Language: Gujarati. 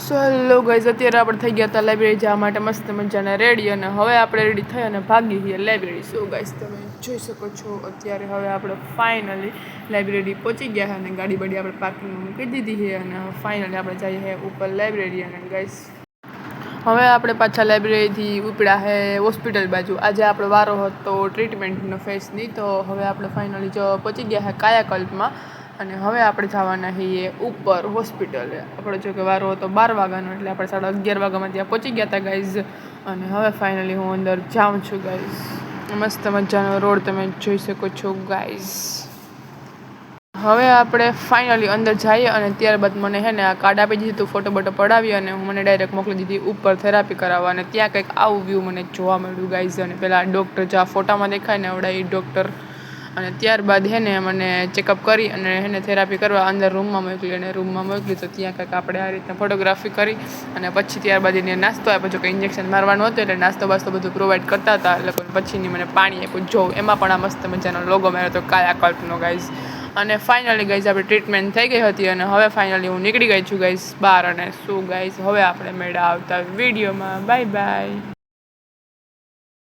સો હેલો ગાઈઝ, અત્યારે આપણે થઈ ગયા હતા લાઇબ્રેરી જવા માટે મસ્ત મજાના રેડી, અને હવે આપણે રેડી થઈ અને ભાગી છીએ લાઇબ્રેરી. સો ગાઈઝ, તમે જોઈ શકો છો અત્યારે હવે આપણે ફાઇનલી લાઇબ્રેરી પહોંચી ગયા છે અને ગાડી બાડી આપણે પાર્કિંગમાં મૂકી દીધી છે, અને ફાઇનલી આપણે જઈએ છીએ ઉપર લાઇબ્રેરી. અને ગાઈઝ હવે આપણે પાછા લાઇબ્રેરીથી ઉપડ્યા છે હોસ્પિટલ બાજુ. આજે આપણો વારો હતો ટ્રીટમેન્ટનો ફેસની, તો હવે આપણે ફાઇનલી જો પહોંચી ગયા છે કાયાકલ્પમાં, અને હવે આપણે જવાના છીએ ઉપર હોસ્પિટલે. આપણે જો કે વારો હતો 12 વાગ્યાનો, એટલે આપણે 11:30 વાગ્યામાં ત્યાં પહોંચી ગયા હતા ગાઈઝ. અને હવે ફાઇનલી હું અંદર જાઉં છું ગાઈઝ. મસ્ત મજાનો રોડ તમે જોઈ શકો છો ગાઈઝ. હવે આપણે ફાઇનલી અંદર જઈએ, અને ત્યારબાદ મને છે ને આ કાર્ડ આપી દીધું હતું, ફોટો બોટો પડાવી, અને હું મને ડાયરેક્ટ મોકલી દીધી ઉપર થેરાપી કરાવવા. અને ત્યાં કંઈક આવું વ્યૂ મને જોવા મળ્યું ગાઈઝ. અને પહેલાં ડૉક્ટર જે આ ફોટામાં દેખાય ને આવડા એ ડૉક્ટર, અને ત્યારબાદ હે ને મને ચેકઅપ કરી અને એને થેરાપી કરવા અંદર રૂમમાં મોકલી. અને રૂમમાં મોકલી તો ત્યાં કંઈક આપણે આ રીતના ફોટોગ્રાફી કરી, અને પછી ત્યારબાદ એને નાસ્તો આપ્યો. જો કે ઇન્જેક્શન મારવાનું હતું એટલે નાસ્તો બાસ્તો બધું પ્રોવાઈડ કરતા હતા એ લોકો. પછીની મને પાણી આપ્યું. જો એમાં પણ આ મસ્ત મજાનો લોગો માર્યો હતો કાયાકલ્પનો ગાઈઝ. અને ફાઇનલી ગાઈઝ આપણી ટ્રીટમેન્ટ થઈ ગઈ હતી, અને હવે ફાઇનલી હું નીકળી ગઈ છું ગાઈઝ બહાર. અને શું ગાઈઝ, હવે આપણે મેળા આવતા વિડીયોમાં. Bye bye.